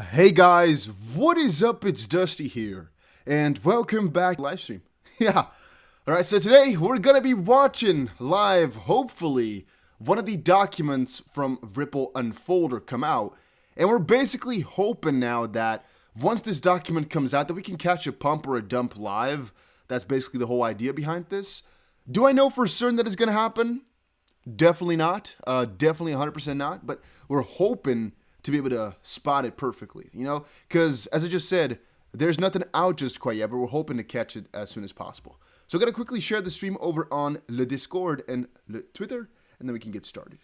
Hey guys, what is up? It's Dusty here, and welcome back to the live stream. Yeah, alright, so today we're gonna be watching live, hopefully, one of the documents from Ripple Unfolder come out, and we're basically hoping now that once this document comes out that we can catch a pump or a dump live. That's basically the whole idea behind this. Do I know for certain that it's gonna happen? Definitely not. Definitely 100% not. But we're hoping to be able to spot it perfectly, because as I just said, there's nothing out just quite yet, but we're hoping to catch it as soon as possible. So I'm going to quickly share the stream over on the Discord and the Twitter, and then we can get started.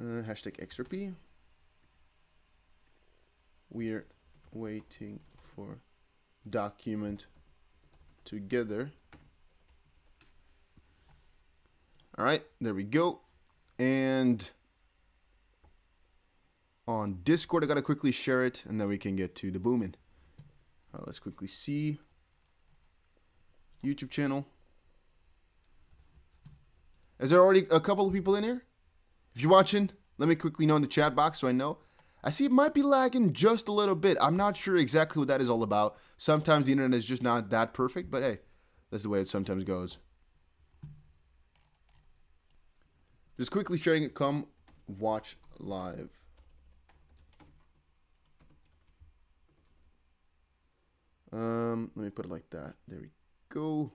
Hashtag XRP. We're waiting for document together. All right, there we go. And on Discord, I gotta quickly share it, and then we can get to the booming. All right, let's quickly see. YouTube channel. Is there already a couple of people in here? If you're watching, let me quickly know in the chat box so I know. I see it might be lagging just a little bit. I'm not sure exactly what that is all about. Sometimes the internet is just not that perfect, but hey, that's the way it sometimes goes. Just quickly sharing it. Come watch live. Let me put it like that. There we go.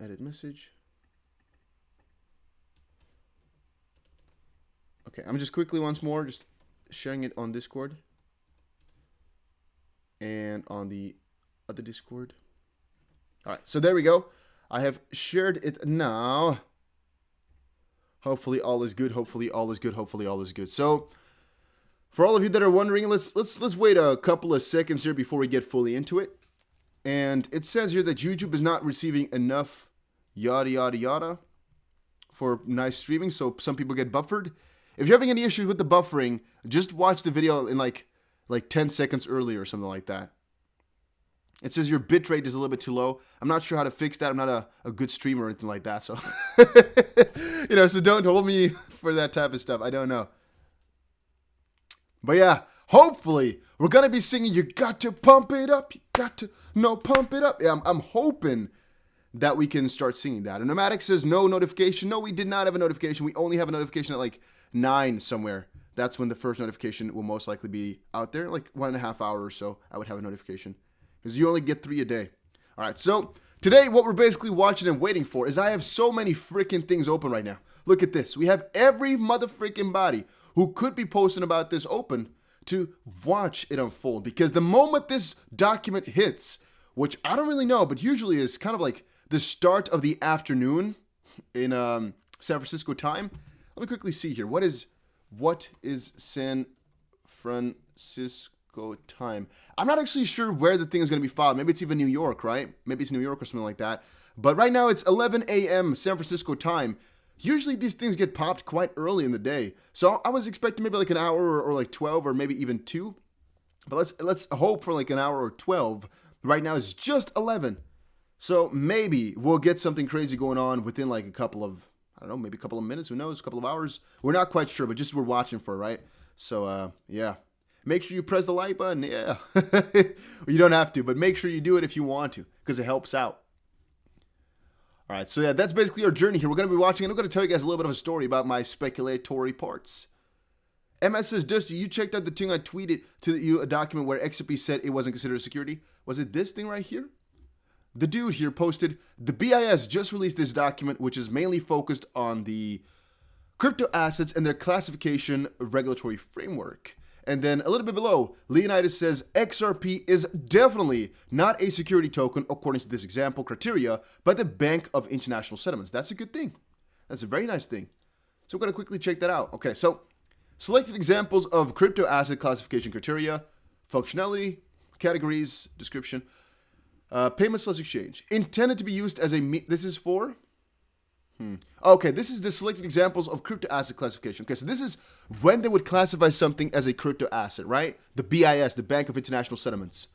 Edit message. Okay, I'm just quickly once more just sharing it on Discord and on the other Discord. All right, so there we go. I have shared it now. Hopefully all is good. Hopefully all is good. Hopefully all is good. So, for all of you that are wondering, let's wait a couple of seconds here before we get fully into it. And it says here that YouTube is not receiving enough yada yada yada for nice streaming, so some people get buffered. If you're having any issues with the buffering, just watch the video in like 10 seconds earlier or something like that. It says your bitrate is a little bit too low. I'm not sure how to fix that. I'm not a good streamer or anything like that. So, so don't hold me for that type of stuff. I don't know. But yeah, hopefully we're going to be singing, you got to pump it up. You got to, pump it up. Yeah, I'm hoping that we can start singing that. And Nomadic says no notification. No, we did not have a notification. We only have a notification at like 9 somewhere. That's when the first notification will most likely be out there. Like 1.5 hours or so, I would have a notification. Because you only get 3 a day. All right, so today what we're basically watching and waiting for is I have so many freaking things open right now. Look at this. We have every motherfreaking body who could be posting about this open to watch it unfold. Because the moment this document hits, which I don't really know, but usually is kind of like the start of the afternoon in San Francisco time. Let me quickly see here. What is San Francisco time? I'm not actually sure where the thing is going to be filed. Maybe it's even New York, right? Maybe it's New York or something like that. But right now it's 11 a.m. San Francisco time. Usually these things get popped quite early in the day. So I was expecting maybe like an hour or like 12 or maybe even 2. But let's hope for like an hour or 12. Right now it's just 11. So maybe we'll get something crazy going on within like a couple of, I don't know, maybe a couple of minutes. Who knows? A couple of hours. We're not quite sure, but just we're watching for, right? So yeah. Make sure you press the like button. Yeah. You don't have to, but make sure you do it if you want to, because it helps out. All right, so yeah, that's basically our journey here. We're going to be watching, and I'm going to tell you guys a little bit of a story about my speculatory parts. MS says, Dusty, you checked out the thing I tweeted to you, a document where XRP said it wasn't considered security. Was it this thing right here? The dude here posted, the BIS just released this document, which is mainly focused on the crypto assets and their classification regulatory framework. And then a little bit below, Leonidas says XRP is definitely not a security token according to this example criteria by the Bank of International Settlements. That's a good thing. That's a very nice thing. So we're going to quickly check that out. Okay, so selected examples of crypto asset classification criteria, functionality, categories, description, payments less exchange. Intended to be used as a, this is for Okay, this is the selected examples of crypto asset classification. Okay, so this is when they would classify something as a crypto asset, right? The BIS, the Bank of International Settlements.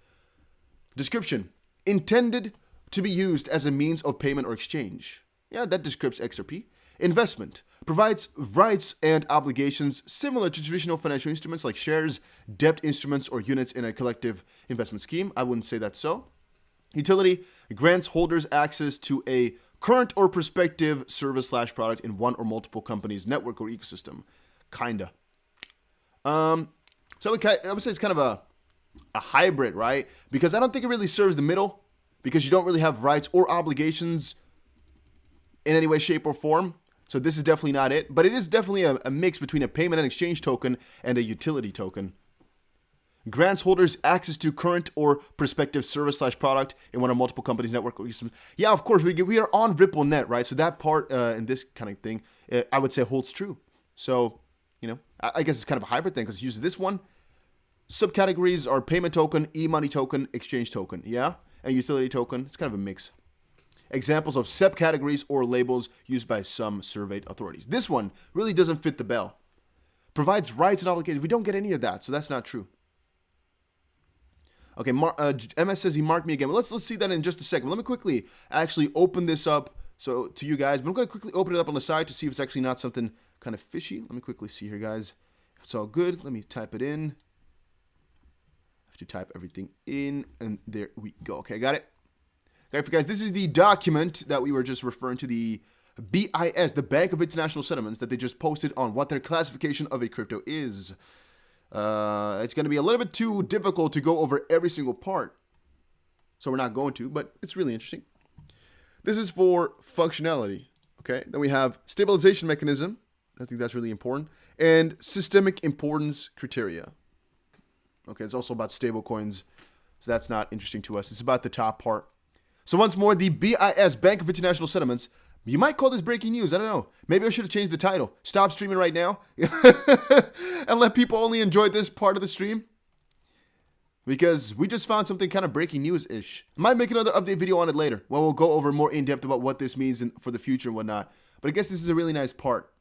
Description: intended to be used as a means of payment or exchange. Yeah, that describes XRP. Investment provides rights and obligations similar to traditional financial instruments like shares, debt instruments, or units in a collective investment scheme. I wouldn't say that's so. Utility grants holders access to a current or prospective service/product in one or multiple companies' network or ecosystem. Kinda. So I would say it's kind of a hybrid, right? Because I don't think it really serves the middle, because you don't really have rights or obligations in any way, shape, or form. So this is definitely not it. But it is definitely a mix between a payment and exchange token and a utility token. Grants holders access to current or prospective service/product in one or multiple companies' network. Yeah, of course, we are on RippleNet, right? So that part in this kind of thing, I would say holds true. So, I guess it's kind of a hybrid thing because it uses this one. Subcategories are payment token, e-money token, exchange token, yeah? And utility token. It's kind of a mix. Examples of subcategories or labels used by some surveyed authorities. This one really doesn't fit the bill. Provides rights and obligations. We don't get any of that, so that's not true. Okay, MS says he marked me again. Well, let's see that in just a second. Let me quickly actually open this up to you guys. But I'm going to quickly open it up on the side to see if it's actually not something kind of fishy. Let me quickly see here, guys. If it's all good, let me type it in. I have to type everything in, and there we go. Okay, got it. Alright, guys, this is the document that we were just referring to, the BIS, the Bank of International Settlements, that they just posted on what their classification of a crypto is. It's going to be a little bit too difficult to go over every single part, so we're not going to, but it's really interesting. This is for functionality, okay? Then we have stabilization mechanism. I think that's really important. And systemic importance criteria. Okay, it's also about stable coins, so that's not interesting to us. It's about the top part. So once more, the BIS, Bank of International Settlements. You might call this breaking news. I don't know. Maybe I should have changed the title. Stop streaming right now and let people only enjoy this part of the stream. Because we just found something kind of breaking news-ish. I might make another update video on it later, where we'll go over more in-depth about what this means for the future and whatnot. But I guess this is a really nice part.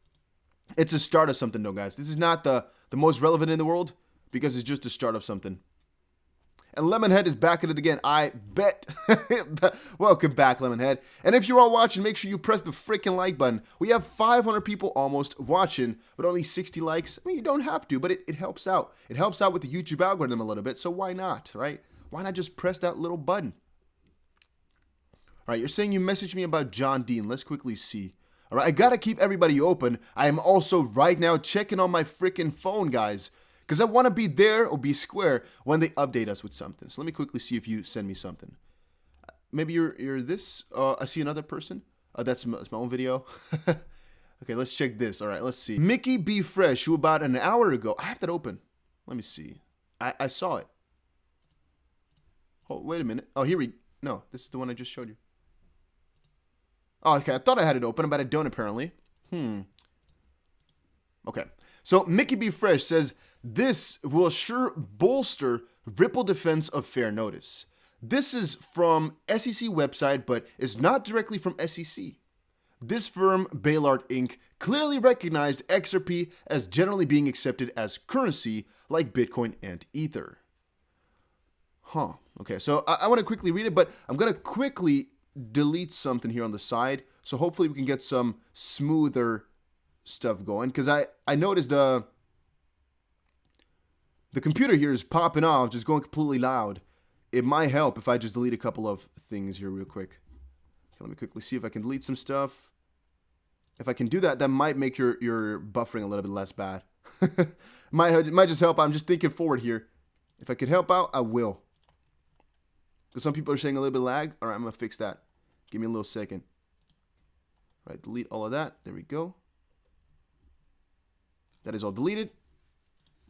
It's a start of something, though, guys. This is not the most relevant in the world, because it's just a start of something. And Lemonhead is back at it again, I bet. Welcome back, Lemonhead. And if you're all watching, make sure you press the freaking like button. We have 500 people almost watching, but only 60 likes. I mean, you don't have to, but it helps out. It helps out with the YouTube algorithm a little bit, so why not, right? Why not just press that little button? All right, you're saying you messaged me about John Dean. Let's quickly see. All right, I got to keep everybody open. I am also right now checking on my freaking phone, guys, because I want to be there or be square when they update us with something. So let me quickly see if you send me something. Maybe you're this. I see another person. That's my own video. Okay, let's check this. All right, let's see. Mickey B. Fresh, who about an hour ago. I have that open. Let me see. I saw it. Oh, wait a minute. Oh, no, this is the one I just showed you. Oh, okay. I thought I had it open, but I don't apparently. Okay. So Mickey B. Fresh says, this will sure bolster Ripple defense of fair notice. This is from SEC website, but is not directly from SEC. This firm, Baylard Inc., clearly recognized XRP as generally being accepted as currency like Bitcoin and Ether. Okay, so I want to quickly read it, but I'm going to quickly delete something here on the side. So hopefully we can get some smoother stuff going. Because I noticed the computer here is popping off, just going completely loud. It might help if I just delete a couple of things here real quick. Okay, let me quickly see if I can delete some stuff. If I can do that, that might make your buffering a little bit less bad. might just help. I'm just thinking forward here. If I can help out, I will. Because some people are saying a little bit of lag. All right, I'm going to fix that. Give me a little second. All right, delete all of that. There we go. That is all deleted.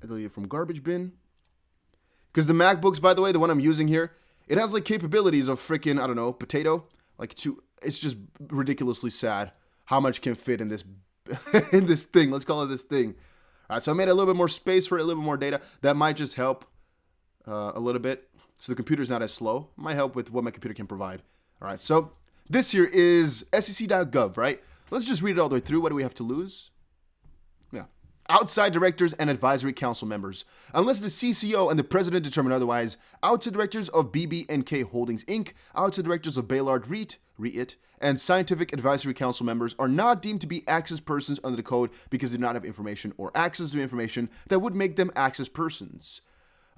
I deleted it from garbage bin. Because the MacBooks, by the way, the one I'm using here, it has like capabilities of freaking, I don't know, potato. It's just ridiculously sad how much can fit in this in this thing. Let's call it this thing. All right, so I made a little bit more space for it, a little bit more data. That might just help a little bit. So the computer's not as slow. Might help with what my computer can provide. All right, so this here is sec.gov, right? Let's just read it all the way through. What do we have to lose? Yeah. Outside directors and advisory council members. Unless the CCO and the president determine otherwise, outside directors of BB&K Holdings, Inc., outside directors of Baylard REIT, and Scientific Advisory Council members are not deemed to be access persons under the code because they do not have information or access to information that would make them access persons.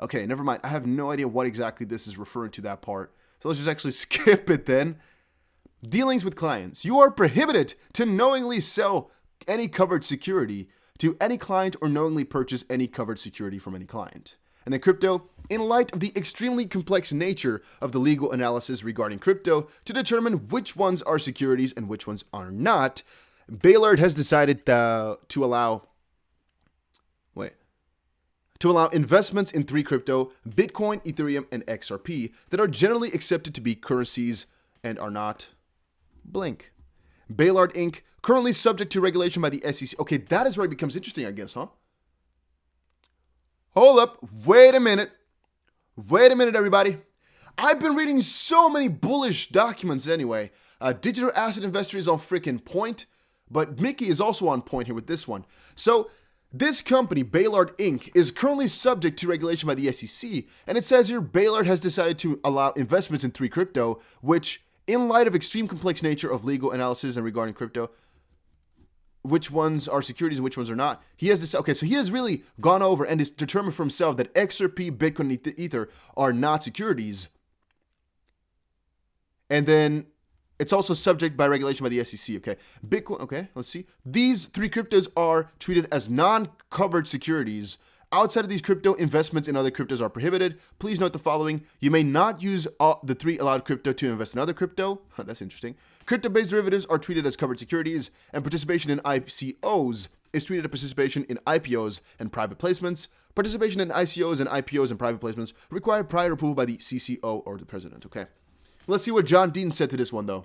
Okay, never mind. I have no idea what exactly this is referring to, that part. So let's just actually skip it then. Dealings with clients. You are prohibited to knowingly sell any covered security to any client or knowingly purchase any covered security from any client. And then crypto, in light of the extremely complex nature of the legal analysis regarding crypto to determine which ones are securities and which ones are not, Baylard has decided to allow investments in 3 crypto, Bitcoin, Ethereum, and XRP that are generally accepted to be currencies and are not blank. Baylard Inc., currently subject to regulation by the SEC. Okay, that is where it becomes interesting, I guess, huh? Hold up. Wait a minute. Wait a minute, everybody. I've been reading so many bullish documents anyway. Digital asset investor is on freaking point, but Mickey is also on point here with this one. So this company, Baylard Inc., is currently subject to regulation by the SEC, and it says here Baylard has decided to allow investments in 3 crypto, which, in light of extreme complex nature of legal analysis and regarding crypto, which ones are securities and which ones are not. He has this. Okay, so he has really gone over and is determined for himself that XRP, Bitcoin, and Ether are not securities. And then it's also subject by regulation by the SEC. Okay, Bitcoin. Okay, let's see. These 3 cryptos are treated as non-covered securities. Outside of these crypto, investments in other cryptos are prohibited. Please note the following. You may not use the 3 allowed crypto to invest in other crypto. That's interesting. Crypto-based derivatives are treated as covered securities, and participation in ICOs is treated as participation in IPOs and private placements. Participation in ICOs and IPOs and private placements require prior approval by the CCO or the president. Okay. Let's see what John Dean said to this one, though.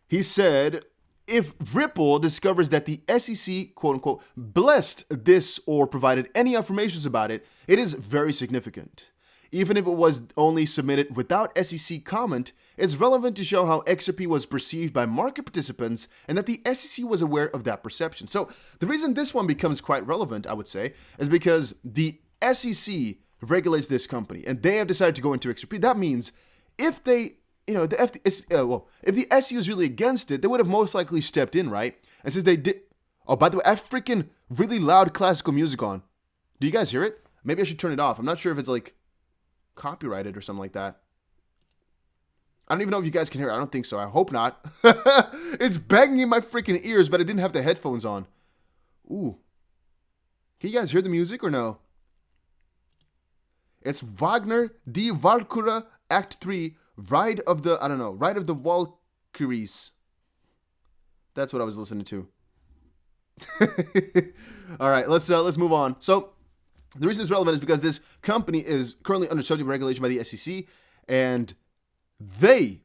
He said, if Ripple discovers that the SEC, quote unquote, blessed this or provided any information about it, it is very significant. Even if it was only submitted without SEC comment, it's relevant to show how XRP was perceived by market participants and that the SEC was aware of that perception. So the reason this one becomes quite relevant, I would say, is because the SEC regulates this company and they have decided to go into XRP. That means if they if the SEC was really against it, they would have most likely stepped in, right? And since they did... Oh, by the way, I have freaking really loud classical music on. Do you guys hear it? Maybe I should turn it off. I'm not sure if it's, like, copyrighted or something like that. I don't even know if you guys can hear it. I don't think so. I hope not. It's banging in my freaking ears, but I didn't have the headphones on. Ooh. Can you guys hear the music or no? It's Wagner, Die Walküre, Act 3... Ride of the Valkyries. That's what I was listening to. All right, let's move on. So the reason it's relevant is because this company is currently under subject regulation by the SEC, and they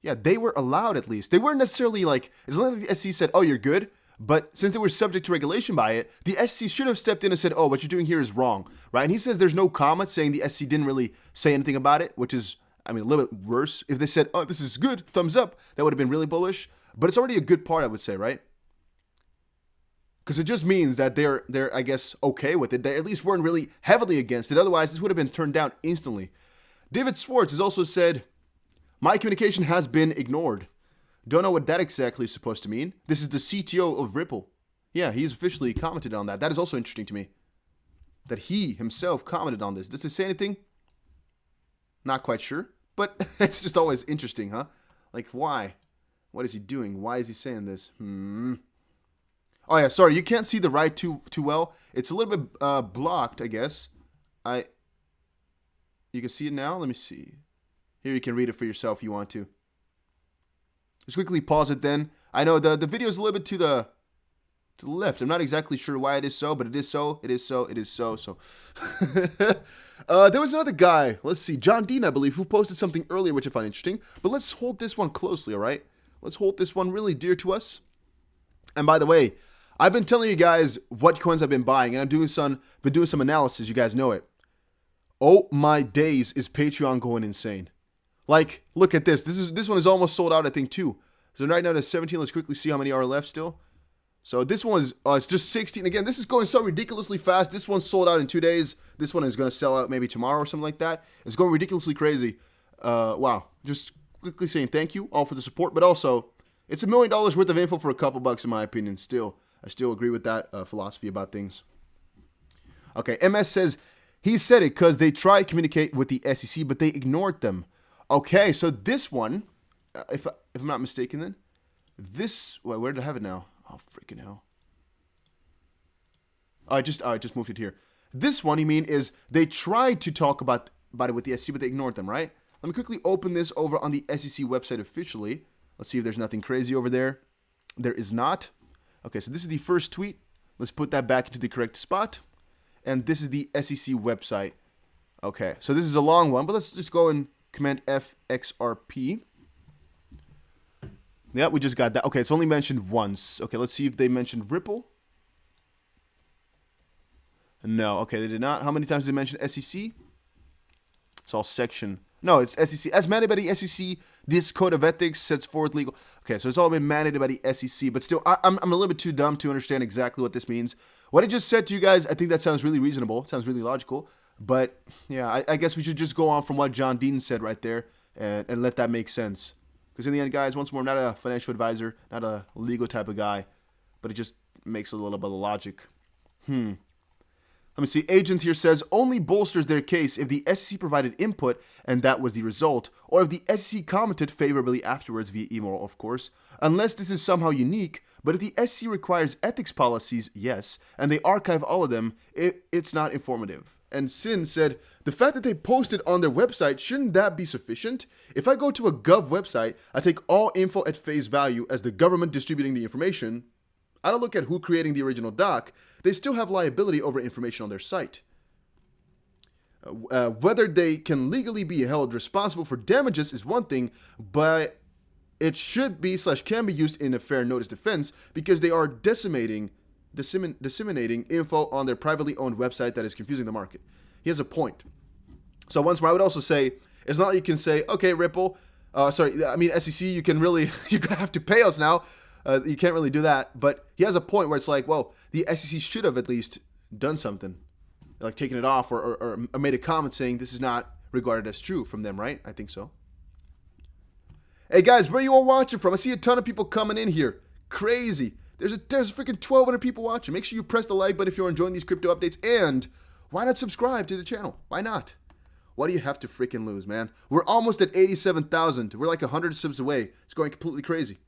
were allowed at least. They weren't necessarily like, as long as the SEC said, oh, you're good. But since they were subject to regulation by it, the SEC should have stepped in and said, oh, what you're doing here is wrong, right? And he says there's no comment saying the SEC didn't really say anything about it, which is, I mean, a little bit worse. If they said, oh, this is good, thumbs up, that would have been really bullish. But it's already a good part, I would say, right? Because it just means that they're, I guess, okay with it. They at least weren't really heavily against it. Otherwise, this would have been turned down instantly. David Schwartz has also said, my communication has been ignored. Don't know what that exactly is supposed to mean. This is the CTO of Ripple. Yeah, he's officially commented on that. That is also interesting to me. That he himself commented on this. Does it say anything? Not quite sure. But it's just always interesting, huh? Like, why? What is he doing? Why is he saying this? Oh, yeah, sorry. You can't see the right too well. It's a little bit blocked, I guess. You can see it now? Let me see. Here, you can read it for yourself if you want to. Just quickly pause it then. I know the video is a little bit to the left. I'm not exactly sure why it is so, but it is so. It is so. It is so. So there was another guy. Let's see. John Dean, I believe, who posted something earlier, which I find interesting. But let's hold this one closely, all right? Let's hold this one really dear to us. And by the way, I've been telling you guys what coins I've been buying, and I've been doing some analysis. You guys know it. Oh my days, is Patreon going insane? Like, look at this. This one is almost sold out, I think, too. So right now there's 17. Let's quickly see how many are left still. So this one's, it's just 16. Again, this is going so ridiculously fast. This one sold out in 2 days. This one is going to sell out maybe tomorrow or something like that. It's going ridiculously crazy. Wow. Just quickly saying thank you all for the support, but also it's $1 million worth of info for a couple bucks in my opinion. I still agree with that philosophy about things. Okay, MS says, he said it because they tried to communicate with the SEC, but they ignored them. Okay, so this one, if I'm not mistaken then, this, wait, where did I have it now? Oh, freaking hell. I just moved it here. This one, you mean, is they tried to talk about it with the SEC, but they ignored them, right? Let me quickly open this over on the SEC website officially. Let's see if there's nothing crazy over there. There is not. Okay, so this is the first tweet. Let's put that back into the correct spot. And this is the SEC website. Okay, so this is a long one, but let's just go and Command FXRP. Yeah, we just got that. Okay, it's only mentioned once. Okay, let's see if they mentioned Ripple. No, okay, they did not. How many times did they mention SEC? It's all section. No, it's SEC. As mandated by the SEC, this code of ethics sets forth legal. Okay, so it's all been mandated by the SEC, but still, I'm a little bit too dumb to understand exactly what this means. What I just said to you guys, I think that sounds really reasonable. It sounds really logical. But yeah, I guess we should just go on from what John Dean said right there and let that make sense. Because in the end, guys, once more, I'm not a financial advisor, not a legal type of guy, but it just makes a little bit of logic. Let me see. Agent here says only bolsters their case if the SEC provided input and that was the result, or if the SEC commented favorably afterwards via email, of course. Unless this is somehow unique, but if the SEC requires ethics policies, yes, and they archive all of them, it's not informative. And Sin said, the fact that they posted on their website, shouldn't that be sufficient? If I go to a Gov website, I take all info at face value as the government distributing the information. I don't look at who creating the original doc. They still have liability over information on their site. Whether they can legally be held responsible for damages is one thing, but it should be / can be used in a fair notice defense because they are disseminating info on their privately owned website that is confusing the market. He has a point. So once more, I would also say, it's not like you can say, okay, Ripple, SEC, you can really, you're going to have to pay us now. You can't really do that. But he has a point where it's like, well, the SEC should have at least done something, like taken it off or made a comment saying this is not regarded as true from them, right? I think so. Hey guys, where are you all watching from? I see a ton of people coming in here. Crazy. There's freaking 1,200 people watching. Make sure you press the like button if you're enjoying these crypto updates. And why not subscribe to the channel? Why not? What do you have to freaking lose, man? We're almost at 87,000. We're like 100 subs away. It's going completely crazy.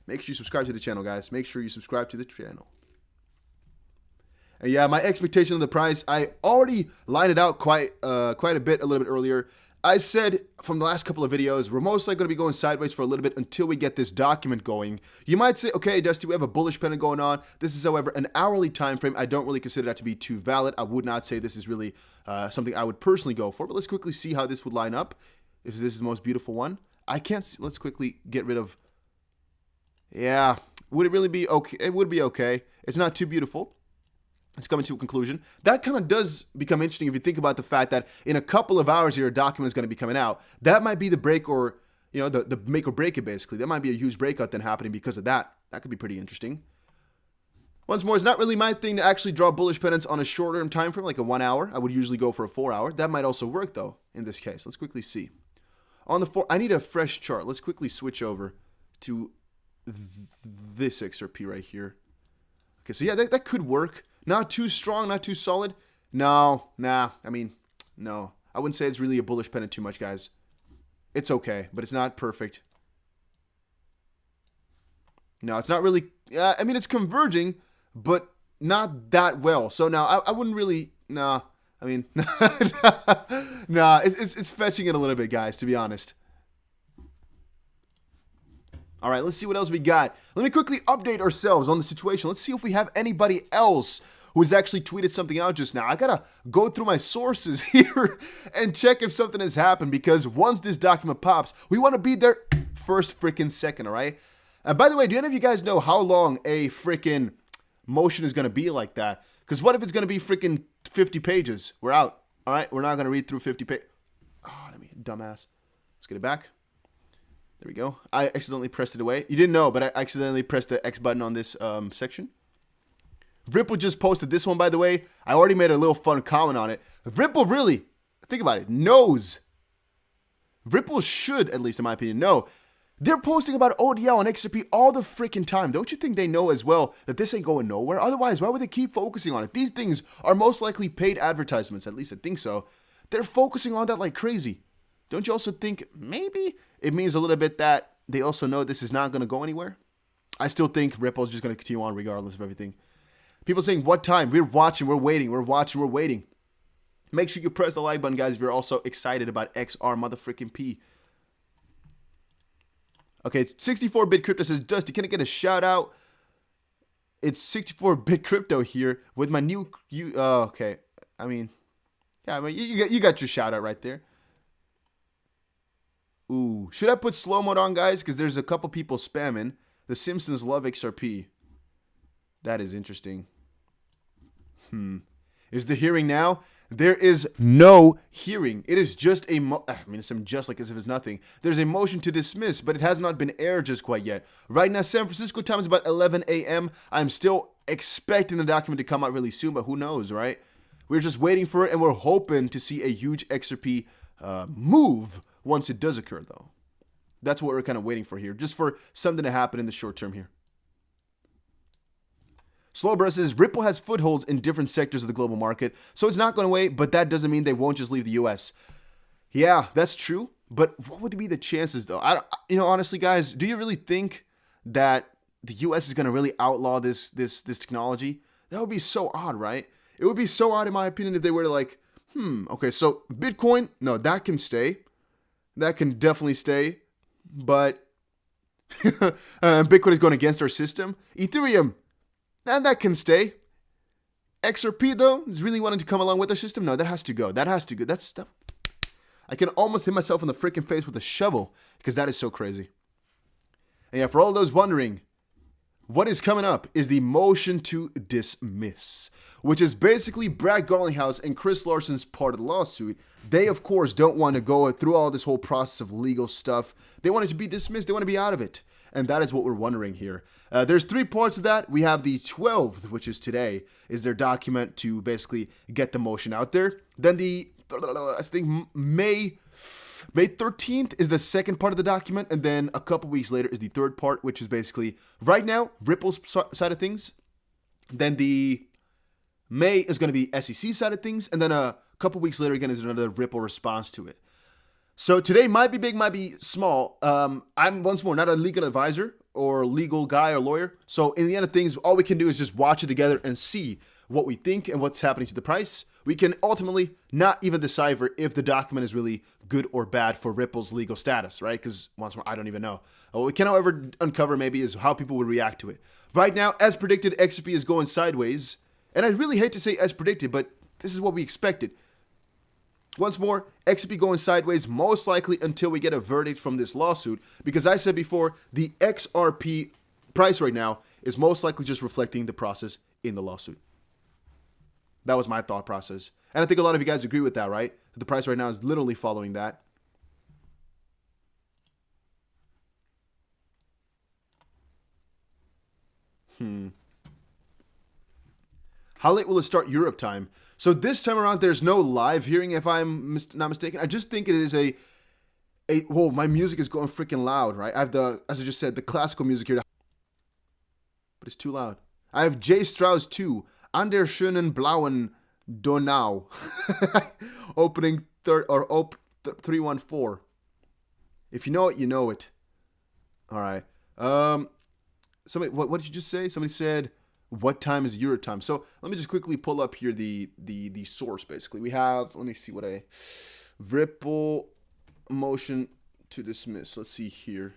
Make sure you subscribe to the channel, guys. Make sure you subscribe to the channel. And yeah, my expectation of the price, I already lined it out quite a little bit earlier. I said from the last couple of videos, we're most likely going to be going sideways for a little bit until we get this document going. You might say, okay, Dusty, we have a bullish pennant going on. This is, however, an hourly time frame. I don't really consider that to be too valid. I would not say this is really something I would personally go for. But let's quickly see how this would line up. If this is the most beautiful one. I can't see. Let's quickly get rid of. Yeah. Would it really be okay? It would be okay. It's not too beautiful. It's coming to a conclusion. That kind of does become interesting if you think about the fact that in a couple of hours your document is going to be coming out. That might be the break or, the make or break it basically. That might be a huge breakout then happening because of that. That could be pretty interesting. Once more, it's not really my thing to actually draw bullish pennants on a shorter time frame, like a 1 hour. I would usually go for a 4 hour. That might also work though in this case. Let's quickly see. On the 4, I need a fresh chart. Let's quickly switch over to this XRP right here. Okay, so yeah, that could work. Not too strong, not too solid. No. I wouldn't say it's really a bullish pennant too much, guys. It's okay, but it's not perfect. No, it's not really. It's converging, but not that well. So now I wouldn't really. Nah. It's fetching it a little bit, guys. To be honest. All right, let's see what else we got. Let me quickly update ourselves on the situation. Let's see if we have anybody else who has actually tweeted something out just now. I gotta go through my sources here and check if something has happened because once this document pops, we want to be there first freaking second, all right? And by the way, do any of you guys know how long a freaking motion is gonna be like that? Because what if it's gonna be freaking 50 pages? We're out, all right? We're not gonna read through 50 pages. Oh, dumbass. Let's get it back. There we go. I accidentally pressed it away. You didn't know, but I accidentally pressed the X button on this section. Ripple just posted this one, by the way. I already made a little fun comment on it. Ripple really, think about it, knows. Ripple should, at least in my opinion, know. They're posting about ODL and XRP all the freaking time. Don't you think they know as well that this ain't going nowhere? Otherwise, why would they keep focusing on it? These things are most likely paid advertisements. At least I think so. They're focusing on that like crazy. Don't you also think maybe it means a little bit that they also know this is not going to go anywhere? I still think Ripple's just going to continue on regardless of everything. People saying, what time? We're watching, we're waiting, we're watching, we're waiting. Make sure you press the like button, guys, if you're also excited about XR motherfucking P. Okay, it's 64-bit crypto says, Dusty, can I get a shout out? It's 64-bit crypto here with my new, okay. I mean, yeah, I mean, you got your shout out right there. Ooh, should I put slow mode on, guys? Because there's a couple people spamming. The Simpsons love XRP. That is interesting. Is the hearing now? There is no hearing. It is just a it's just like as if it's nothing. There's a motion to dismiss, but it has not been aired just quite yet. Right now, San Francisco time is about 11 a.m. I'm still expecting the document to come out really soon, but who knows, right? We're just waiting for it, and we're hoping to see a huge XRP move once it does occur, though. That's what we're kind of waiting for here, just for something to happen in the short term here. Slowbro says, Ripple has footholds in different sectors of the global market, so it's not going away, but that doesn't mean they won't just leave the U.S. Yeah, that's true, but what would be the chances, though? Honestly, guys, do you really think that the U.S. is going to really outlaw this technology? That would be so odd, right? It would be so odd, in my opinion, if they were to like, okay, so Bitcoin, no, that can stay. That can definitely stay, but Bitcoin is going against our system. Ethereum, and that can stay. XRP, though, is really wanting to come along with our system. No, that has to go. That has to go. That's stuff. I can almost hit myself in the freaking face with a shovel because that is so crazy. And yeah, for all those wondering, what is coming up is the motion to dismiss, which is basically Brad Garlinghouse and Chris Larson's part of the lawsuit. They, of course, don't want to go through all this whole process of legal stuff. They want it to be dismissed. They want to be out of it. And that is what we're wondering here. There's three parts of that. We have the 12th, which is today, is their document to basically get the motion out there. Then I think May 13th is the second part of the document. And then a couple weeks later is the third part, which is basically right now, Ripple's side of things. Then the May is going to be SEC side of things. And then a couple weeks later, again, is another Ripple response to it. So today might be big, might be small. I'm, once more, not a legal advisor or legal guy or lawyer. So in the end of things, all we can do is just watch it together and see what we think and what's happening to the price. We can ultimately not even decipher if the document is really good or bad for Ripple's legal status, right? Because once more, I don't even know. What we can, however, uncover maybe is how people would react to it. Right now, as predicted, XRP is going sideways. And I really hate to say as predicted, but this is what we expected. Once more, XRP going sideways, most likely until we get a verdict from this lawsuit. Because I said before, the XRP price right now is most likely just reflecting the process in the lawsuit. That was my thought process. And I think a lot of you guys agree with that, right? The price right now is literally following that. How late will it start Europe time? So this time around, there's no live hearing, if I'm not mistaken. I just think it is whoa, my music is going freaking loud, right? I have as I just said, the classical music here. But it's too loud. I have J. Strauss 2, An der schönen blauen Donau. Opening 314. If you know it, you know it. All right. Somebody, what did you just say? Somebody said, what time is Euro time? So let me just quickly pull up here the source, basically. We have, let me see what Ripple motion to dismiss. Let's see here.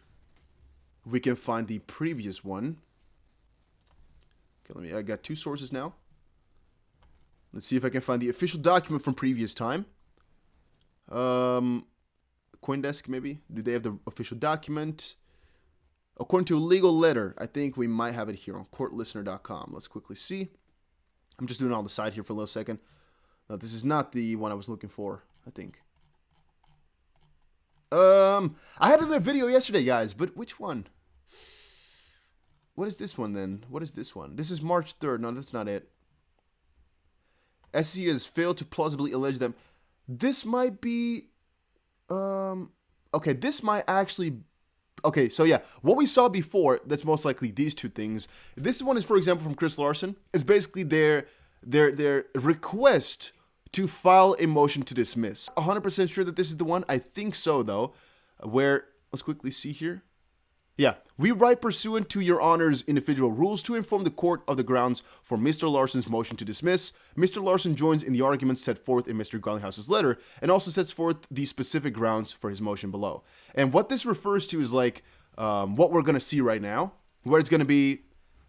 We can find the previous one. Okay, I got two sources now. Let's see if I can find the official document from previous time. CoinDesk, maybe? Do they have the official document? According to a legal letter, I think we might have it here on courtlistener.com. Let's quickly see. I'm just doing it on the side here for a little second. No, this is not the one I was looking for, I think. I had it in a video yesterday, guys, but which one? what is this one then? What is this one? This is March 3rd. No, that's not it. SEC has failed to plausibly allege them. This might be, okay, this might actually, okay, so yeah, what we saw before, that's most likely these two things. This one is, for example, from Chris Larson. It's basically their request to file a motion to dismiss. 100% sure that this is the one. I think so, though, where, let's quickly see here. Yeah, we write pursuant to your honor's individual rules to inform the court of the grounds for Mr. Larson's motion to dismiss. Mr. Larson joins in the arguments set forth in Mr. Garlinghouse's letter and also sets forth the specific grounds for his motion below. And what this refers to is like what we're going to see right now, where it's going to be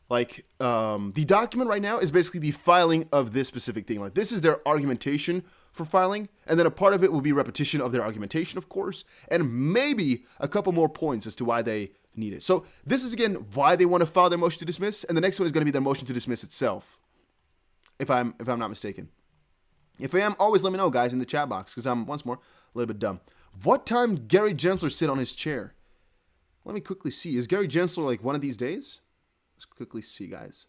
like the document right now is basically the filing of this specific thing. Like this is their argumentation for filing, and then a part of it will be repetition of their argumentation, of course, and maybe a couple more points as to why they need it. So this is again why they want to file their motion to dismiss, and the next one is going to be their motion to dismiss itself, if I'm not mistaken. If I am, always let me know, guys, in the chat box, because I'm once more a little bit dumb. What time Gary Gensler sit on his chair? Let me quickly see. Is Gary Gensler like one of these days? Let's quickly see, guys.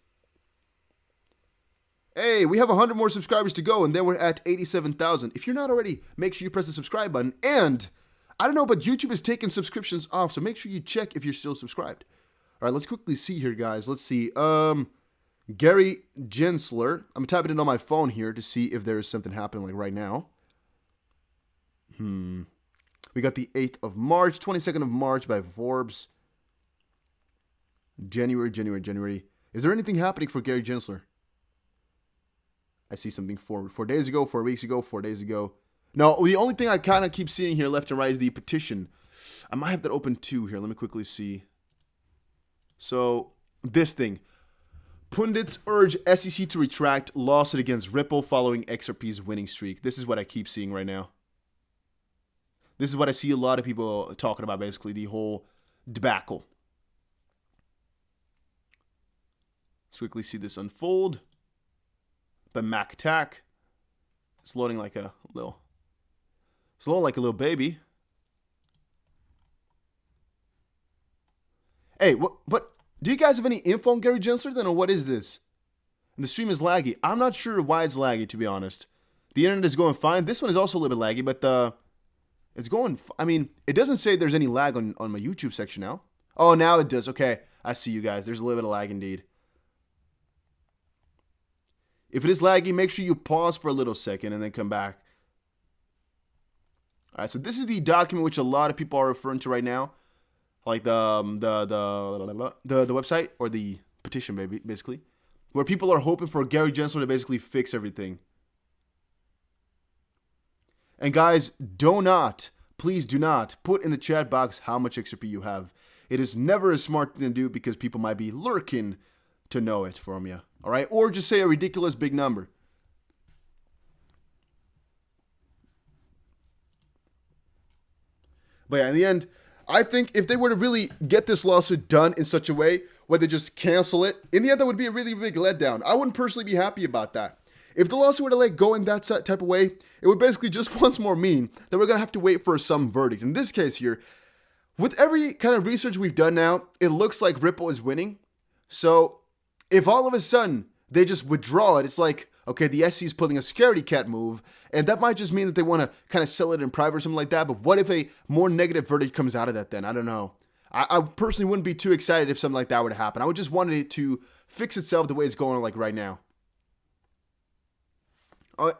Hey, we have 100 more subscribers to go, and then we're at 87,000. If you're not already, make sure you press the subscribe button. And I don't know, but YouTube is taking subscriptions off, so make sure you check if you're still subscribed. All right, let's quickly see here, guys. Let's see. Gary Gensler. I'm typing it on my phone here to see if there is something happening like right now. We got the 8th of March, 22nd of March by Forbes. January. Is there anything happening for Gary Gensler? I see something 4 days ago, 4 weeks ago, 4 days ago. No, the only thing I kind of keep seeing here left and right is the petition. I might have that open too here. Let me quickly see. So, this thing. Pundits urge SEC to retract lawsuit against Ripple following XRP's winning streak. This is what I keep seeing right now. This is what I see a lot of people talking about, basically, the whole debacle. Let's quickly see this unfold. By Mac Attack. It's loading like a little... It's loading like a little baby. Hey, what? Do you guys have any info on Gary Gensler then, or what is this? And the stream is laggy. I'm not sure why it's laggy, to be honest. The internet is going fine. This one is also a little bit laggy, but it's going... I mean, it doesn't say there's any lag on my YouTube section now. Oh, now it does. Okay, I see you guys. There's a little bit of lag indeed. If it is laggy, make sure you pause for a little second and then come back. All right, so this is the document which a lot of people are referring to right now, like the website or the petition, basically, where people are hoping for Gary Gensler to basically fix everything. And guys, please do not put in the chat box how much XRP you have. It is never a smart thing to do because people might be lurking to know it from you. All right, or just say a ridiculous big number. But yeah, in the end, I think if they were to really get this lawsuit done in such a way where they just cancel it, in the end, that would be a really big letdown. I wouldn't personally be happy about that. If the lawsuit were to go in that type of way, it would basically just once more mean that we're going to have to wait for some verdict. In this case here, with every kind of research we've done now, it looks like Ripple is winning. So if all of a sudden they just withdraw it, it's like, okay, the SEC is pulling a scaredy cat move, and that might just mean that they want to kind of sell it in private or something like that. But what if a more negative verdict comes out of that then? I don't know. I personally wouldn't be too excited if something like that were to happen. I would just want it to fix itself the way it's going like right now.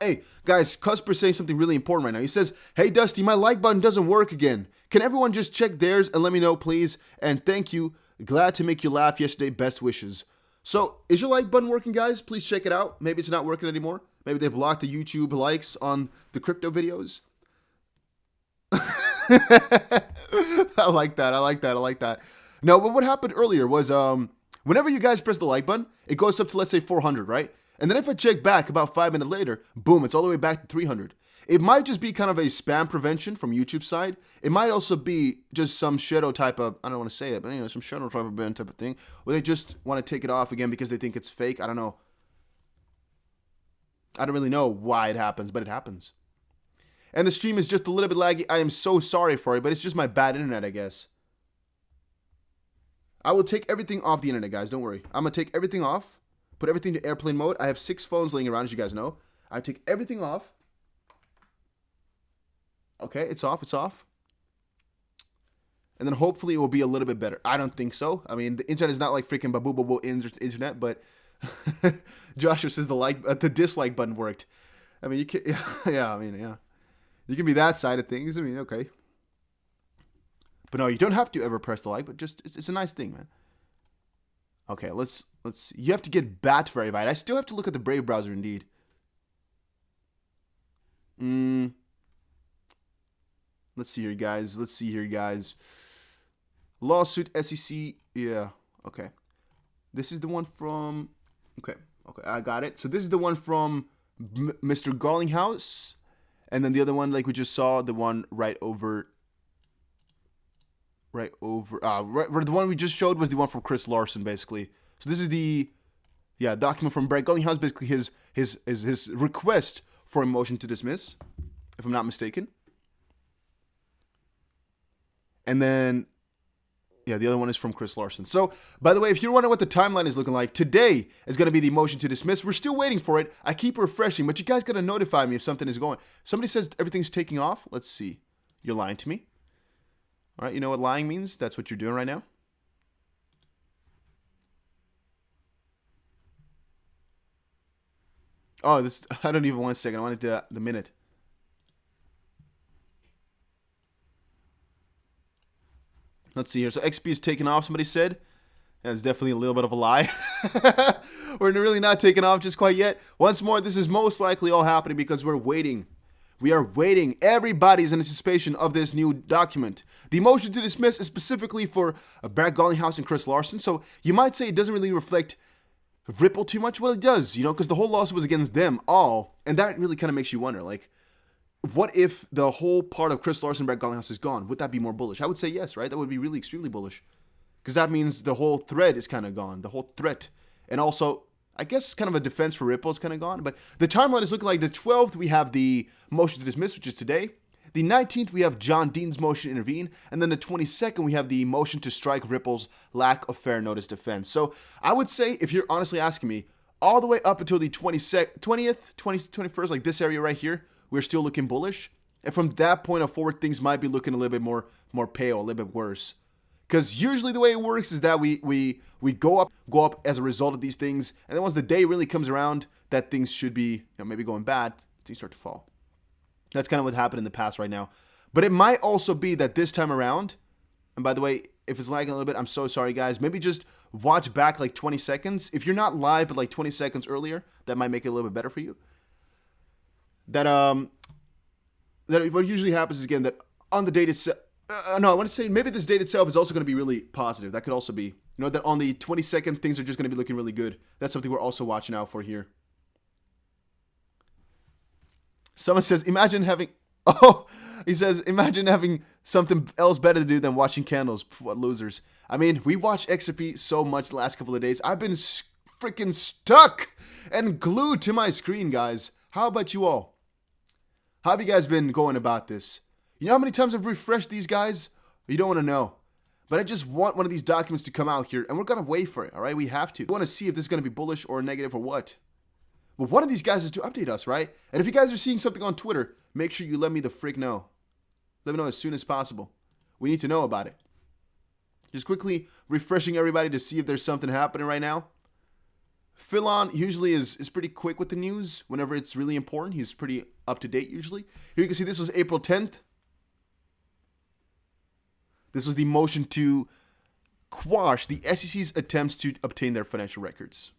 Hey, guys, Cusper saying something really important right now. He says, hey, Dusty, my like button doesn't work again. Can everyone just check theirs and let me know, please? And thank you. Glad to make you laugh yesterday. Best wishes. So, is your like button working, guys? Please check it out. Maybe it's not working anymore. Maybe they blocked the YouTube likes on the crypto videos. I like that. No, but what happened earlier was whenever you guys press the like button, it goes up to, let's say, 400, right? And then if I check back about 5 minutes later, boom, it's all the way back to 300. It might just be kind of a spam prevention from YouTube's side. It might also be just some shadow type of, I don't want to say it, but some shadow type of thing, where they just want to take it off again because they think it's fake. I don't know. I don't really know why it happens, but it happens. And the stream is just a little bit laggy. I am so sorry for it, but it's just my bad internet, I guess. I will take everything off the internet, guys. Don't worry. I'm going to take everything off. Put everything to airplane mode. I have 6 phones laying around, as you guys know. I take everything off. Okay, it's off. It's off. And then hopefully it will be a little bit better. I don't think so. I mean, the internet is not like freaking babu internet, but Joshua says the dislike button worked. I mean, you can, yeah. You can be that side of things. I mean, okay. But no, you don't have to ever press the like, but just it's a nice thing, man. Okay, let's see. You have to get bat verified. I still have to look at the Brave browser indeed. Let's see here, guys. Lawsuit SEC. Yeah. Okay. This is the one from. Okay. I got it. So this is the one from Mr. Garlinghouse, and then the other one, like we just saw, the one right over. The one we just showed was the one from Chris Larson, basically. So this is the document from Brett Garlinghouse, basically his request for a motion to dismiss, if I'm not mistaken. And then, the other one is from Chris Larson. So, by the way, if you're wondering what the timeline is looking like, today is going to be the motion to dismiss. We're still waiting for it. I keep refreshing, but you guys got to notify me if something is going. Somebody says everything's taking off. Let's see. You're lying to me. All right, you know what lying means? That's what you're doing right now. Oh, I don't even want a second. I wanted the minute. Let's see here. So XP is taking off, somebody said. That's definitely a little bit of a lie. We're really not taking off just quite yet. Once more, this is most likely all happening because we're waiting. We are waiting. Everybody's in anticipation of this new document. The motion to dismiss is specifically for Brett Garlinghouse and Chris Larson. So you might say it doesn't really reflect Ripple too much. Well, it does, because the whole lawsuit was against them all. And that really kind of makes you wonder, like, what if the whole part of Chris Larson and Brett Garlinghouse is gone? Would that be more bullish? I would say yes, right? That would be really extremely bullish. Because that means the whole thread is kind of gone. The whole threat. And also, I guess kind of a defense for Ripple is kind of gone. But the timeline is looking like the 12th, we have the motion to dismiss, which is today. The 19th, we have John Dean's motion to intervene. And then the 22nd, we have the motion to strike Ripple's lack of fair notice defense. So I would say, if you're honestly asking me, all the way up until the 20th, 21st, like this area right here, we're still looking bullish. And from that point forward, things might be looking a little bit more pale, a little bit worse. Because usually the way it works is that we go up as a result of these things. And then once the day really comes around, that things should be maybe going bad, things start to fall. That's kind of what happened in the past right now. But it might also be that this time around, and by the way, if it's lagging a little bit, I'm so sorry, guys. Maybe just watch back like 20 seconds. If you're not live, but like 20 seconds earlier, that might make it a little bit better for you. That what usually happens is, again, that on the date itself, no, I want to say maybe this date itself is also going to be really positive. That could also be, that on the 22nd, things are just going to be looking really good. That's something we're also watching out for here. Someone says, imagine having something else better to do than watching candles. What losers. I mean, we watched XRP so much the last couple of days. I've been freaking stuck and glued to my screen, guys. How about you all? How have you guys been going about this? You know how many times I've refreshed these guys? You don't want to know. But I just want one of these documents to come out here, and we're going to wait for it, all right? We have to. We want to see if this is going to be bullish or negative or what. But one of these guys is to update us, right? And if you guys are seeing something on Twitter, make sure you let me the frick know. Let me know as soon as possible. We need to know about it. Just quickly refreshing everybody to see if there's something happening right now. Philon usually is pretty quick with the news whenever it's really important. He's pretty up to date usually. Here you can see this was April 10th. This was the motion to quash the SEC's attempts to obtain their financial records.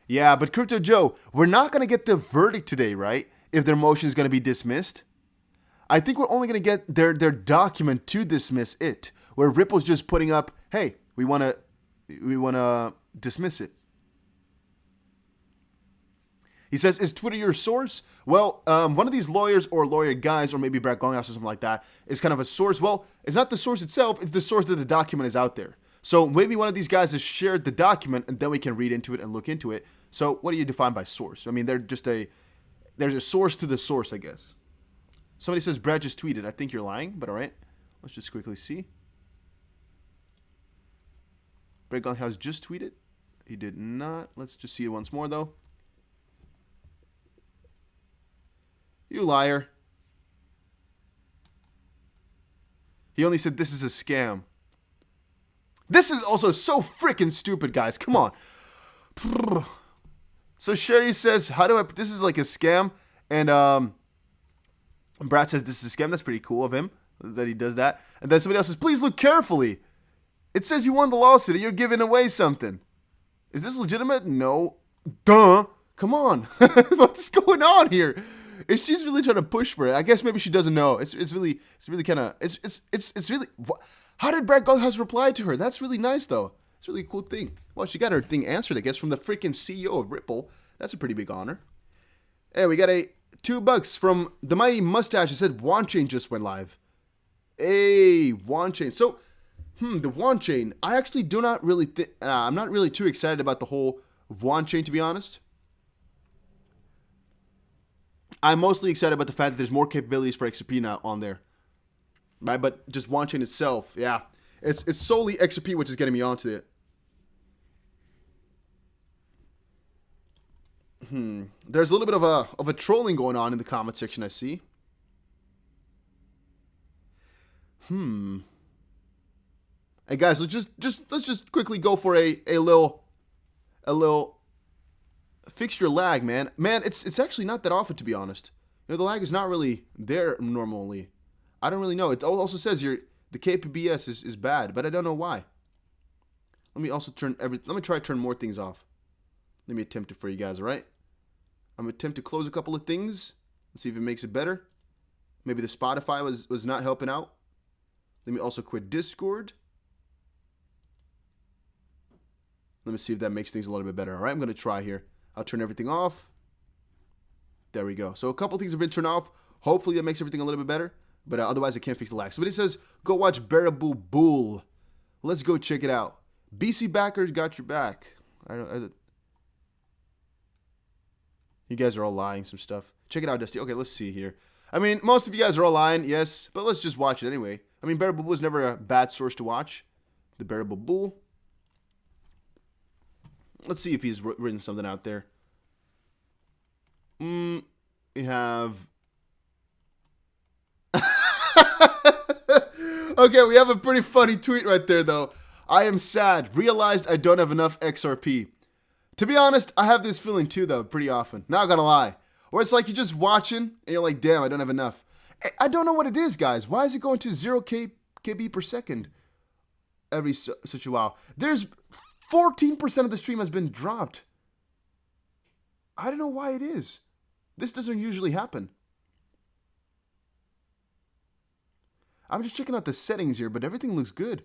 Yeah, but Crypto Joe, we're not going to get the verdict today, right? If their motion is going to be dismissed. I think we're only going to get their document to dismiss it, where Ripple's just putting up, hey, we want to dismiss it. He says, is Twitter your source? Well, one of these lawyers or lawyer guys, or maybe Brett Garlinghouse or something like that, is kind of a source. Well, it's not the source itself. It's the source that the document is out there. So maybe one of these guys has shared the document, and then we can read into it and look into it. So what do you define by source? I mean, there's a source to the source, I guess. Somebody says Brad just tweeted. I think you're lying, but all right. Let's just quickly see. Breakdown has just tweeted. He did not. Let's just see it once more, though. You liar. He only said this is a scam. This is also so freaking stupid, guys. Come on. So Sherry says, how do I... This is like a scam. And Brad says this is a scam. That's pretty cool of him that he does that. And then somebody else says, please look carefully. It says you won the lawsuit and you're giving away something. Is this legitimate? No. Duh. Come on. What's going on here? Is she's really trying to push for it? I guess maybe she doesn't know. It's really kind of it's really. How did Brad Goldhouse reply to her? That's really nice though. It's a really cool thing. Well, she got her thing answered, I guess, from the freaking CEO of Ripple. That's a pretty big honor. Hey, we got a $2 from the Mighty Mustache. It said WanChain just went live. Hey, WanChain. So, the WanChain. I actually do not really I'm not really too excited about the whole WanChain, to be honest. I'm mostly excited about the fact that there's more capabilities for XRP now on there. Right? But just WanChain itself, yeah. It's solely XRP which is getting me onto it. There's a little bit of a trolling going on in the comment section, I see. Hey guys, let's just quickly go for a little fix your lag, man. Man, it's actually not that often, to be honest. You know, the lag is not really there normally. I don't really know. It also says the KPBS is bad, but I don't know why. Let me also let me try to turn more things off. Let me attempt it for you guys, all right? I'm going to attempt to close a couple of things. Let's see if it makes it better. Maybe the Spotify was not helping out. Let me also quit Discord. Let me see if that makes things a little bit better. All right, I'm going to try here. I'll turn everything off. There we go. So a couple things have been turned off. Hopefully that makes everything a little bit better. But otherwise, I can't fix the lag. Somebody says, go watch Bearable Bull. Let's go check it out. BC backers got your back. You guys are all lying some stuff. Check it out, Dusty. Okay, let's see here. I mean, most of you guys are all lying, yes. But let's just watch it anyway. I mean, Bearable Bull is never a bad source to watch. The Bearable Bull. Let's see if he's written something out there. We have... Okay, we have a pretty funny tweet right there, though. I am sad. Realized I don't have enough XRP. To be honest, I have this feeling too, though, pretty often. Not gonna lie. Where it's like you're just watching, and you're like, damn, I don't have enough. I don't know what it is, guys. Why is it going to 0 KB per second every such a while? There's 14% of the stream has been dropped. I don't know why it is. This doesn't usually happen. I'm just checking out the settings here, but everything looks good.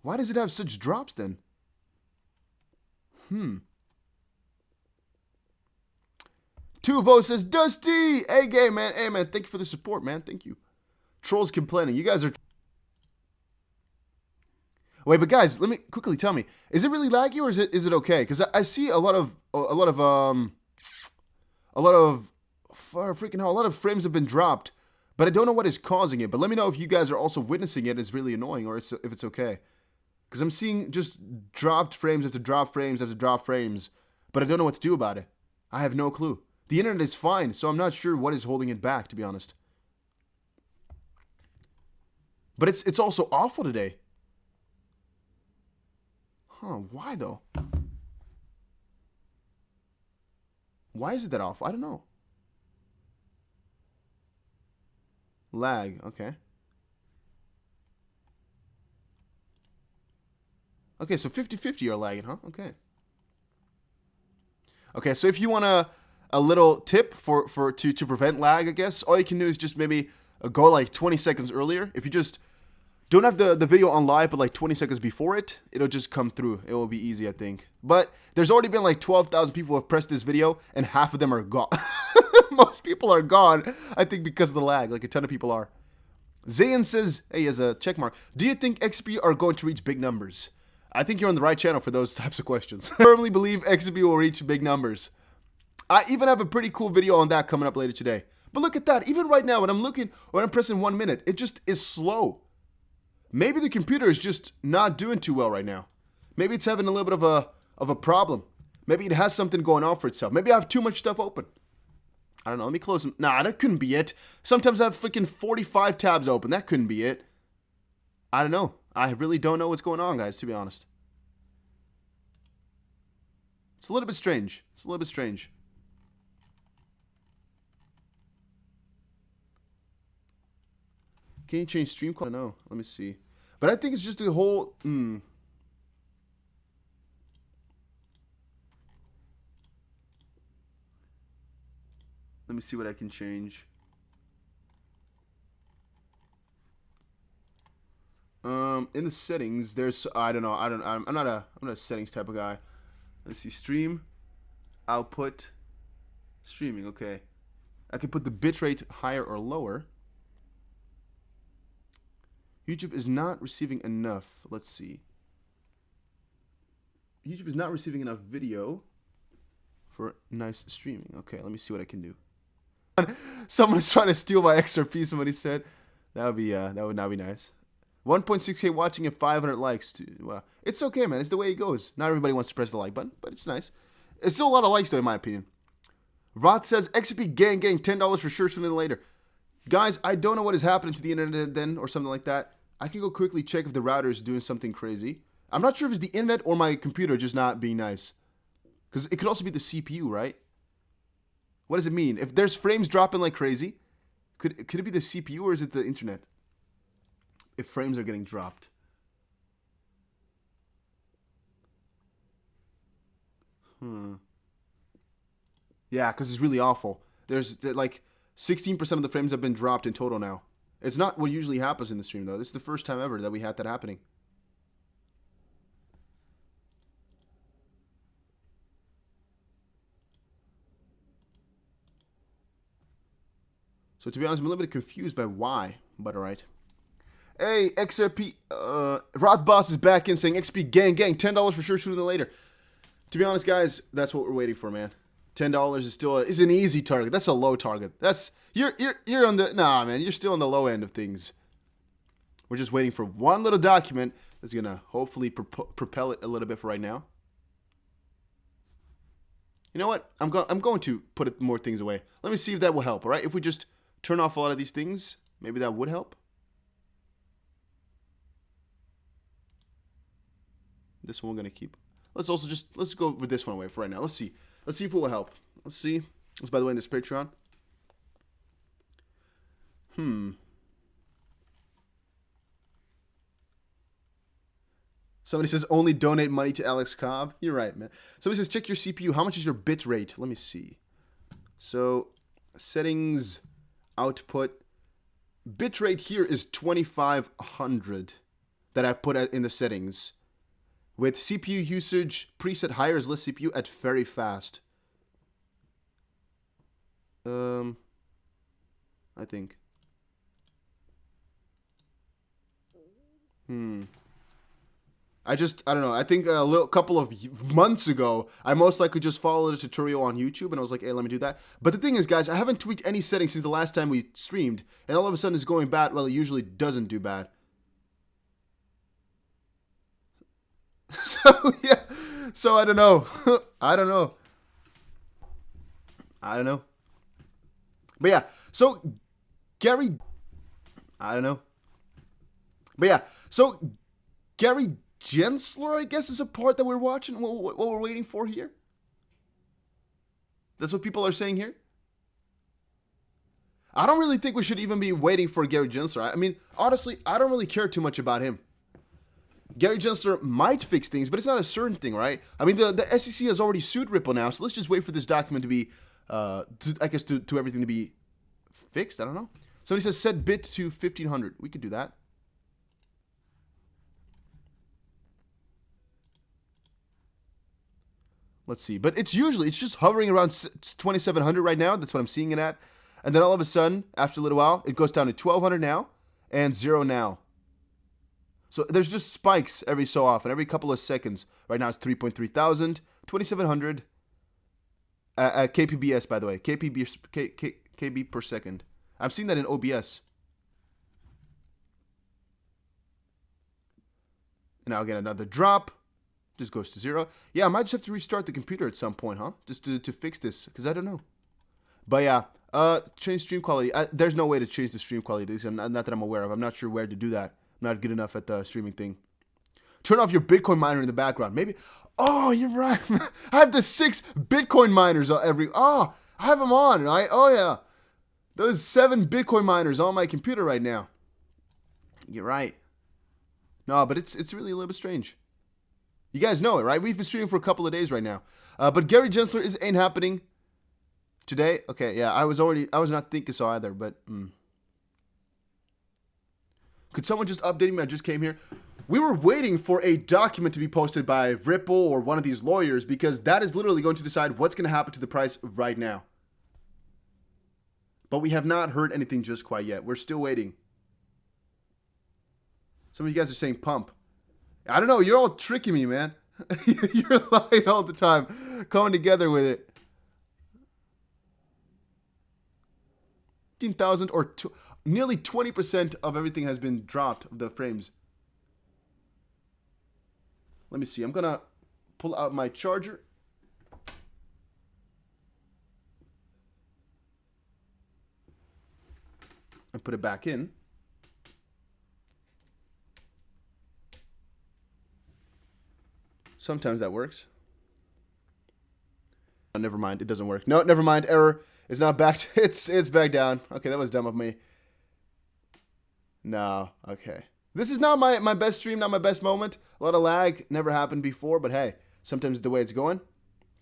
Why does it have such drops then? Tuvo says, Dusty! Hey, gay man. Hey, man. Thank you for the support, man. Thank you. Trolls complaining. You guys are... Wait, but guys, let me quickly tell me. Is it really laggy or is it okay? Because I see a lot of frames have been dropped, but I don't know what is causing it. But let me know if you guys are also witnessing it. It's really annoying, or if it's okay. Because I'm seeing just dropped frames after drop frames after drop frames, but I don't know what to do about it. I have no clue. The internet is fine, so I'm not sure what is holding it back, to be honest. But it's also awful today. Huh, why though? Why is it that awful? I don't know. Lag, okay. Okay, so 50-50 are lagging, huh? Okay. Okay, so if you want a little tip to prevent lag, I guess, all you can do is just maybe go like 20 seconds earlier. If you just don't have the video on live, but like 20 seconds before it, it'll just come through. It will be easy, I think. But there's already been like 12,000 people who have pressed this video, and half of them are gone. Most people are gone, I think, because of the lag. Like a ton of people are. Zayn says, hey, as a check mark, do you think XP are going to reach big numbers? I think you're on the right channel for those types of questions. I firmly believe XP will reach big numbers. I even have a pretty cool video on that coming up later today. But But look at that. Even right now, when I'm pressing 1 minute, it just is slow. Maybe the computer is just not doing too well right now. Maybe it's having a little bit of a problem. Maybe it has something going on for itself. Maybe I have too much stuff open. I don't know. Let me close them. Nah, that couldn't be it. Sometimes I have freaking 45 tabs open. That couldn't be it. I don't know. I really don't know what's going on, guys, to be honest. It's a little bit strange. It's a little bit strange. Can you change stream quality? I don't know. Let me see. But I think it's just the whole... Let me see what I can change. In the settings, there's... I don't know. I'm not a settings type of guy. Let's see. Stream. Output. Streaming. Okay. I can put the bitrate higher or lower. YouTube is not receiving enough. Let's see. YouTube is not receiving enough video for nice streaming. Okay, let me see what I can do. Someone's trying to steal my XRP, somebody said. That would not be nice. 1.6K watching and 500 likes. Well, it's okay, man. It's the way it goes. Not everybody wants to press the like button, but it's nice. It's still a lot of likes, though, in my opinion. Rod says, XRP gang, $10 for sure sooner than later. Guys, I don't know what is happening to the internet then or something like that. I can go quickly check if the router is doing something crazy. I'm not sure if it's the internet or my computer just not being nice. Because it could also be the CPU, right? What does it mean? If there's frames dropping like crazy, could it be the CPU or is it the internet? If frames are getting dropped. Yeah, because it's really awful. There's like 16% of the frames have been dropped in total now. It's not what usually happens in the stream, though. This is the first time ever that we had that happening. So to be honest, I'm a little bit confused by why, but alright. Hey, XRP, Rothboss is back in saying XP gang, $10 for sure sooner than later. To be honest, guys, that's what we're waiting for, man. $10 is still is an easy target. That's a low target. That's you're on the man. You're still on the low end of things. We're just waiting for one little document that's gonna hopefully propel it a little bit for right now. You know what? I'm going to put more things away. Let me see if that will help. All right, if we just turn off a lot of these things, maybe that would help. This one we're gonna keep. Let's go with this one away for right now. Let's see if it will help. Let's see. What's by the way in this Patreon? Somebody says only donate money to Alex Cobb. You're right, man. Somebody says check your CPU. How much is your bit rate? Let me see. So settings, output. Bit rate here is 2500 that I've put in the settings. With CPU usage preset higher is less CPU at very fast. I think. I don't know. I think a couple of months ago, I most likely just followed a tutorial on YouTube and I was like, hey, let me do that. But the thing is, guys, I haven't tweaked any settings since the last time we streamed. And all of a sudden it's going bad. Well, it usually doesn't do bad. So, yeah. So, I don't know. I don't know. But yeah. So, Gary... I don't know. But yeah. So, Gary Gensler, I guess, is a part that we're watching. What we're waiting for here. That's what people are saying here. I don't really think we should even be waiting for Gary Gensler. I mean, honestly, I don't really care too much about him. Gary Gensler might fix things, but it's not a certain thing, right? I mean, the SEC has already sued Ripple now, so let's just wait for this document to be, to everything to be fixed. I don't know. Somebody says set bit to 1500. We could do that. Let's see. But it's just hovering around 2700 right now. That's what I'm seeing it at. And then all of a sudden, after a little while, it goes down to 1200 now and 0 now. So there's just spikes every so often, every couple of seconds. Right now it's 3.3 thousand, 2700. KPBS, by the way. KB per second. I'm seeing that in OBS. And now again, another drop. Just goes to 0. Yeah, I might just have to restart the computer at some point, huh? Just to fix this, because I don't know. But yeah, change stream quality. There's no way to change the stream quality. Not that I'm aware of. I'm not sure where to do that. I'm not good enough at the streaming thing. Turn off your Bitcoin miner in the background. Maybe. Oh, you're right. I have the 6 Bitcoin miners I have them on, right? Oh, yeah. Those 7 Bitcoin miners on my computer right now. You're right. No, but it's really a little bit strange. You guys know it, right? We've been streaming for a couple of days right now. But Gary Gensler ain't happening today. Okay, yeah, I was not thinking so either, but could someone just update me? I just came here. We were waiting for a document to be posted by Ripple or one of these lawyers because that is literally going to decide what's going to happen to the price right now. But we have not heard anything just quite yet. We're still waiting. Some of you guys are saying pump. I don't know. You're all tricking me, man. You're lying all the time. Coming together with it. 15,000 or nearly 20% of everything has been dropped of the frames. Let me see. I'm going to pull out my charger. And put it back in. Sometimes that works. Oh, never mind. It doesn't work. No, never mind. Error. It's not back. It's back down. Okay, that was dumb of me. No. Okay. This is not my best stream, not my best moment. A lot of lag. Never happened before, but hey, sometimes the way it's going.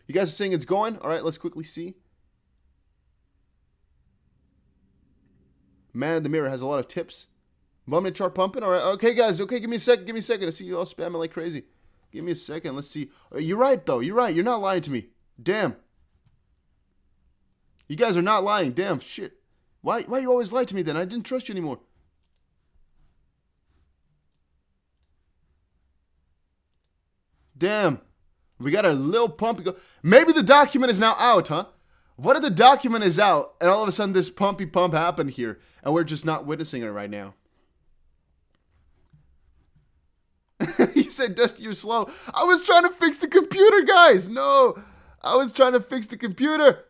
You guys are saying it's going? All right, let's quickly see. Man, the mirror has a lot of tips. Want me to start pumping? All right. Okay, guys. Okay, give me a second. Give me a second. I see you all spamming like crazy. Give me a second. Let's see. You're right, though. You're right. You're not lying to me. Damn. You guys are not lying. Damn. Shit. Why you always lie to me then? I didn't trust you anymore. Damn. We got a little pumpy. Maybe the document is now out, huh? What if the document is out and all of a sudden this pumpy pump happened here and we're just not witnessing it right now? He said, Dusty, you're slow. I was trying to fix the computer, guys. No, I was trying to fix the computer.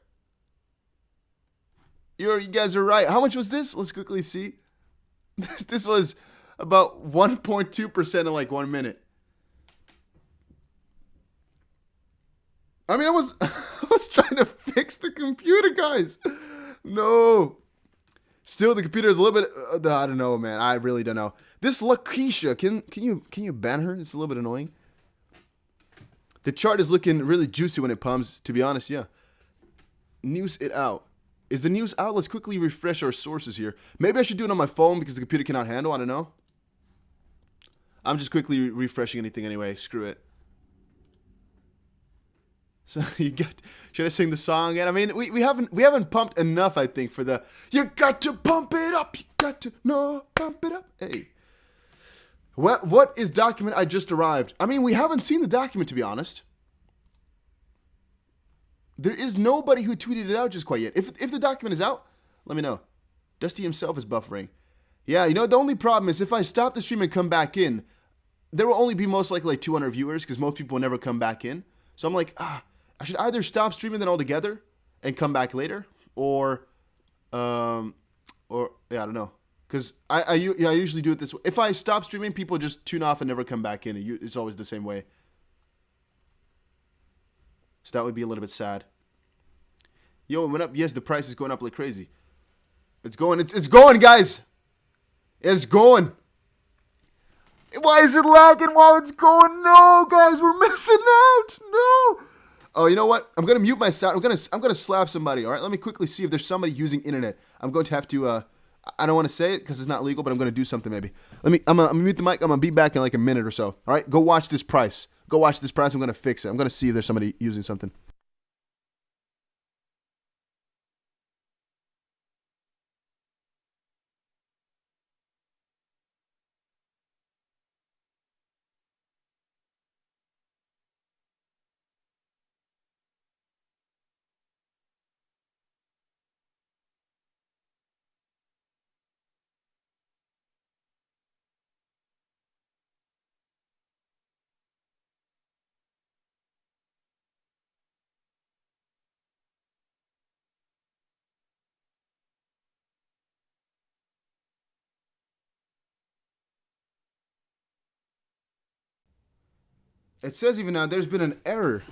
You guys are right. How much was this? Let's quickly see. This was about 1.2% in like 1 minute. I mean, I was trying to fix the computer, guys. No. Still, the computer is a little bit. I don't know, man. I really don't know. This Lakeisha, can you ban her? It's a little bit annoying. The chart is looking really juicy when it pumps. To be honest, yeah. News it out. Is the news out? Let's quickly refresh our sources here. Maybe I should do it on my phone because the computer cannot handle. I don't know. I'm just quickly refreshing anything anyway. Screw it. So should I sing the song again? I mean, we haven't pumped enough, I think, for the you got to pump it up. You got to pump it up. Hey. What is document I just arrived? I mean, we haven't seen the document, to be honest. There is nobody who tweeted it out just quite yet. If the document is out, let me know. Dusty himself is buffering. Yeah, you know, the only problem is if I stop the stream and come back in, there will only be most likely like 200 viewers because most people will never come back in. So I'm like, I should either stop streaming then altogether and come back later, or yeah, I don't know. Because I usually do it this way. If I stop streaming, people just tune off and never come back in. It's always the same way. So that would be a little bit sad. Yo, it went up. Yes, the price is going up like crazy. It's going. It's going, guys. It's going. Why is it lagging while it's going? No, guys, we're missing out. No. Oh, you know what? I'm gonna mute my sound. I'm gonna slap somebody. All right. Let me quickly see if there's somebody using internet. I'm going to have to. I don't want to say it because it's not legal, but I'm gonna do something maybe. I'm gonna mute the mic. I'm gonna be back in like a minute or so. All right. Go watch this price. Go watch this price. I'm gonna fix it. I'm gonna see if there's somebody using something. It says even now there's been an error.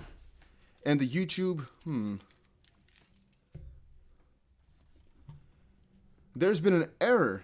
And the YouTube, There's been an error